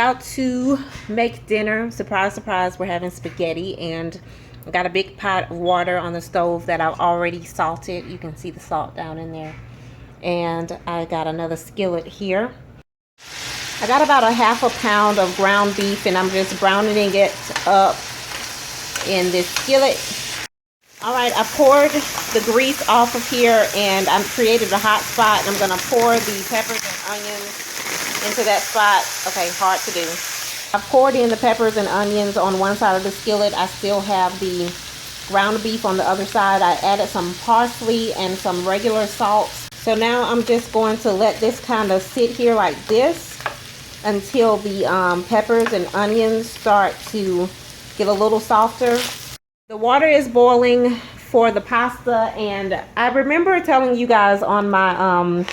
About to make dinner. Surprise, surprise, we're having spaghetti, and I got a big pot of water on the stove that I've already salted. You can see the salt down in there. And I got another skillet here. I got about a half a pound of ground beef, and I'm just browning it up in this skillet. All right, I poured the grease off of here, and I've created a hot spot, and I'm gonna pour the peppers and onions into that spot. Okay, hard to do. I poured in the peppers and onions on one side of the skillet. I still have the ground beef on the other side. I added some parsley and some regular salt. So now I'm just going to let this kind of sit here like this until the peppers and onions start to get a little softer. The water is boiling for the pasta, and I remember telling you guys on my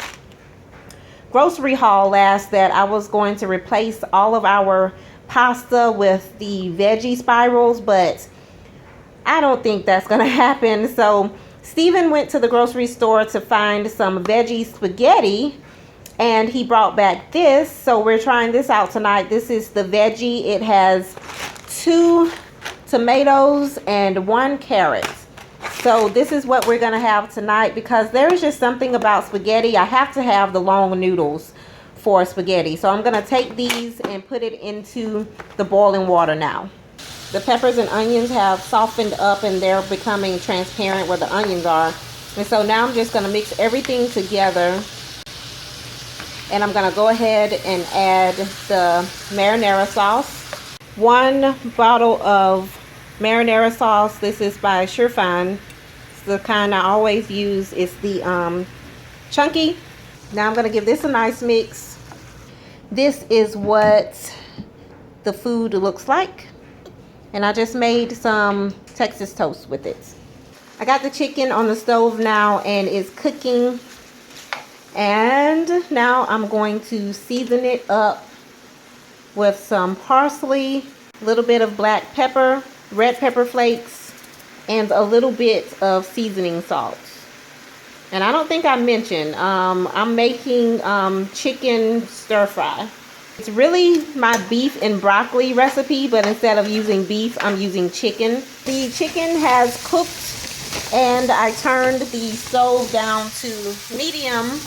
grocery haul last that I was going to replace all of our pasta with the veggie spirals, but I don't think that's gonna happen. So Steven went to the grocery store to find some veggie spaghetti, and he brought back this. So we're trying this out tonight. This is the veggie. It has 2 tomatoes and 1 carrot. So this is what we're gonna have tonight, because there is just something about spaghetti. I have to have the long noodles for spaghetti. So I'm gonna take these and put it into the boiling water now. The peppers and onions have softened up, and they're becoming transparent where the onions are. And so now I'm just gonna mix everything together, and I'm gonna go ahead and add the marinara sauce. 1 bottle of marinara sauce. This is by Surefine. It's the kind I always use. It's the chunky. Now I'm gonna give this a nice mix. This is what the food looks like, and I just made some Texas toast with it. I got the chicken on the stove now, and it's cooking, and now I'm going to season it up with some parsley, a little bit of black pepper, red pepper flakes, and a little bit of seasoning salt. And I don't think I mentioned, I'm making chicken stir fry. It's really my beef and broccoli recipe, but instead of using beef, I'm using chicken. The chicken has cooked, and I turned the stove down to medium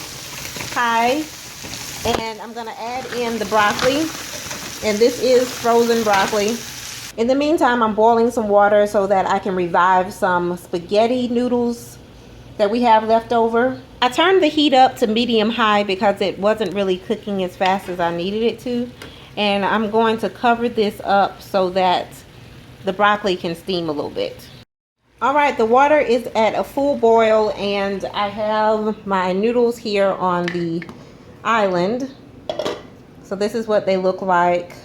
high, and I'm gonna add in the broccoli, and this is frozen broccoli. In the meantime, I'm boiling some water so that I can revive some spaghetti noodles that we have left over. I turned the heat up to medium high because it wasn't really cooking as fast as I needed it to. And I'm going to cover this up so that the broccoli can steam a little bit. All right, the water is at a full boil, and I have my noodles here on the island. So this is what they look like.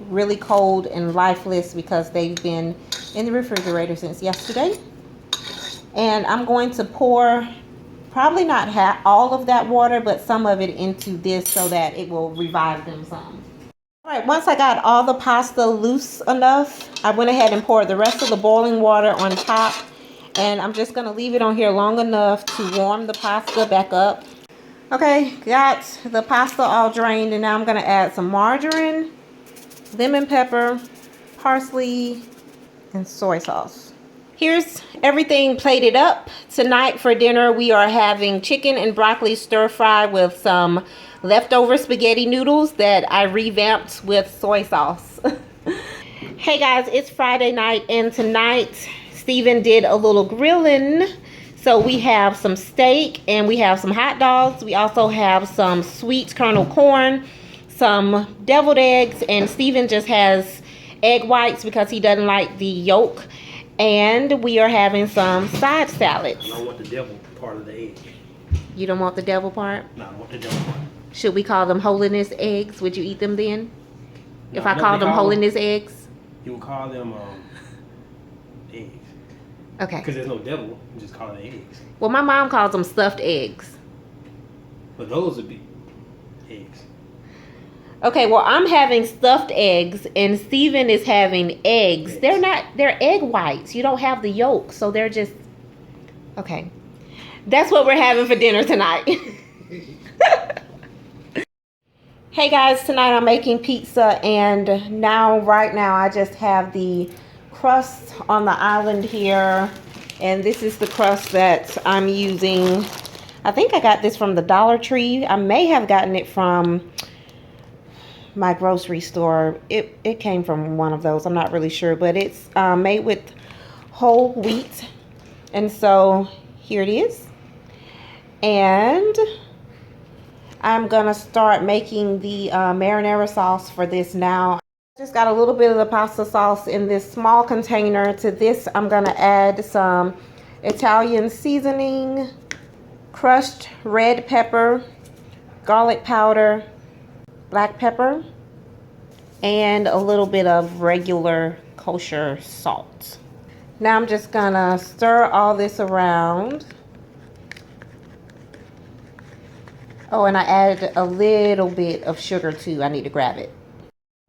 Really cold and lifeless because they've been in the refrigerator since yesterday. And I'm going to pour probably not all of that water, but some of it into this so that it will revive them some. All right, once I got all the pasta loose enough, I went ahead and poured the rest of the boiling water on top, and I'm just gonna leave it on here long enough to warm the pasta back up. Okay, got the pasta all drained, and now I'm gonna add some margarine, lemon pepper, parsley, and soy sauce. Here's everything plated up. Tonight for dinner, we are having chicken and broccoli stir fry with some leftover spaghetti noodles that I revamped with soy sauce. Hey guys, it's Friday night, and tonight Steven did a little grilling. So we have some steak, and we have some hot dogs. We also have some sweet kernel corn, some deviled eggs, and Steven just has egg whites because he doesn't like the yolk. And we are having some side salads. I don't want the devil part of the egg. You don't want the devil part? No, I don't want the devil part. Should we call them holiness eggs? Would you eat them then? No, if I called them holiness eggs? You would call them eggs. Okay. Because there's no devil. You just call it eggs. Well, my mom calls them stuffed eggs. But those would be eggs. Okay, well, I'm having stuffed eggs, and Steven is having eggs. They're egg whites. You don't have the yolk, so they're just, okay. That's what we're having for dinner tonight. Hey guys, tonight I'm making pizza, and right now I just have the crust on the island here, and this is the crust that I'm using. I think I got this from the Dollar Tree. I may have gotten it from my grocery store. It came from one of those. I'm not really sure, but it's made with whole wheat, and so here it is. And I'm gonna start making the marinara sauce for this now. Just got a little bit of the pasta sauce in this small container. To this, I'm gonna add some Italian seasoning, crushed red pepper, garlic powder, black pepper, and a little bit of regular kosher salt. Now I'm just gonna stir all this around. Oh, and I added a little bit of sugar too. I need to grab it.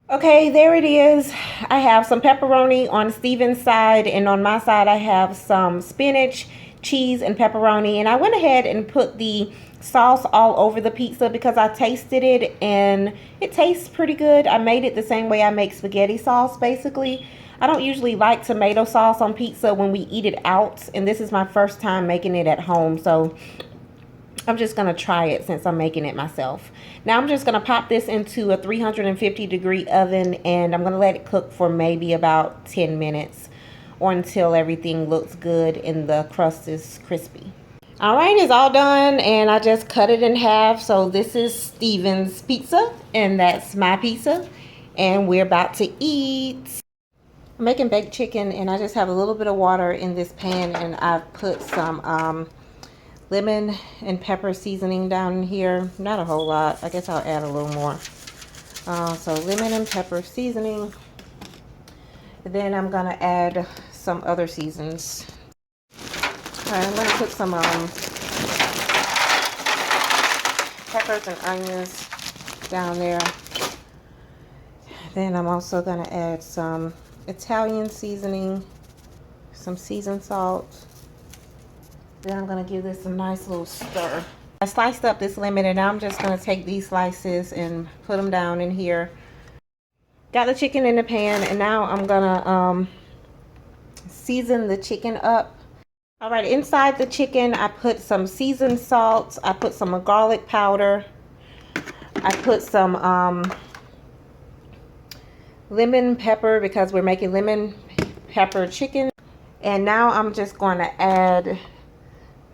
Okay, there it is. I have some pepperoni on Steven's side, and on my side I have some spinach, cheese, and pepperoni. And I went ahead and put the sauce all over the pizza because I tasted it and it tastes pretty good. I made it the same way I make spaghetti sauce, basically. I don't usually like tomato sauce on pizza when we eat it out, and this is my first time making it at home, so I'm just going to try it since I'm making it myself. Now I'm just going to pop this into a 350-degree oven, and I'm going to let it cook for maybe about 10 minutes or until everything looks good and the crust is crispy. All right, it's all done, and I just cut it in half. So this is Steven's pizza, and that's my pizza, and we're about to eat. I'm making baked chicken, and I just have a little bit of water in this pan, and I've put some lemon and pepper seasoning down in here. Not a whole lot. I guess I'll add a little more. So lemon and pepper seasoning. And then I'm going to add some other seasons. All right, I'm going to put some peppers and onions down there. Then I'm also going to add some Italian seasoning, some seasoned salt. Then I'm going to give this a nice little stir. I sliced up this lemon, and now I'm just going to take these slices and put them down in here. Got the chicken in the pan, and now I'm going to season the chicken up. All right, inside the chicken, I put some seasoned salt. I put some garlic powder. I put some lemon pepper because we're making lemon pepper chicken. And now I'm just going to add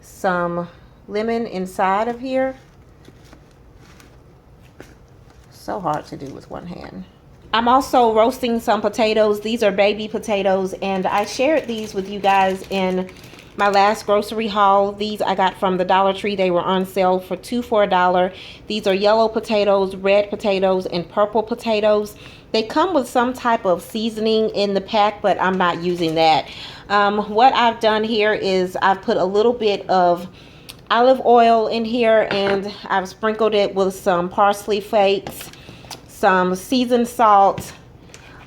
some lemon inside of here. So hard to do with one hand. I'm also roasting some potatoes. These are baby potatoes, and I shared these with you guys in my last grocery haul. These I got from the Dollar Tree. They were on sale for $2 for $1. These are yellow potatoes, red potatoes, and purple potatoes. They come with some type of seasoning in the pack, but I'm not using that. What I've done here is I've put a little bit of olive oil in here, and I've sprinkled it with some parsley flakes, some seasoned salt,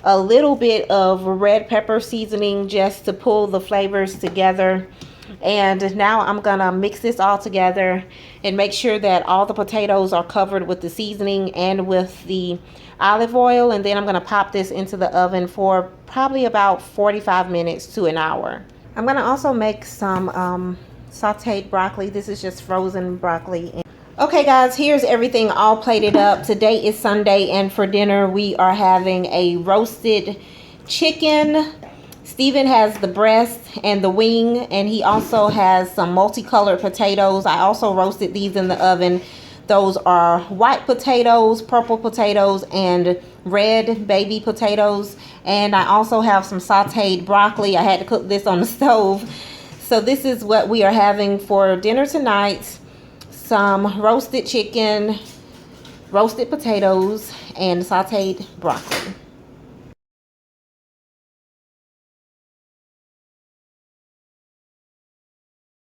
a little bit of red pepper seasoning just to pull the flavors together. And now I'm gonna mix this all together and make sure that all the potatoes are covered with the seasoning and with the olive oil. And then I'm gonna pop this into the oven for probably about 45 minutes to an hour. I'm gonna also make some sauteed broccoli. This is just frozen broccoli. Okay guys, here's everything all plated up. Today is Sunday, and for dinner we are having a roasted chicken. Steven has the breast and the wing, and he also has some multicolored potatoes. I also roasted these in the oven. Those are white potatoes, purple potatoes, and red baby potatoes. And I also have some sauteed broccoli. I had to cook this on the stove. So this is what we are having for dinner tonight. Some roasted chicken, roasted potatoes, and sauteed broccoli.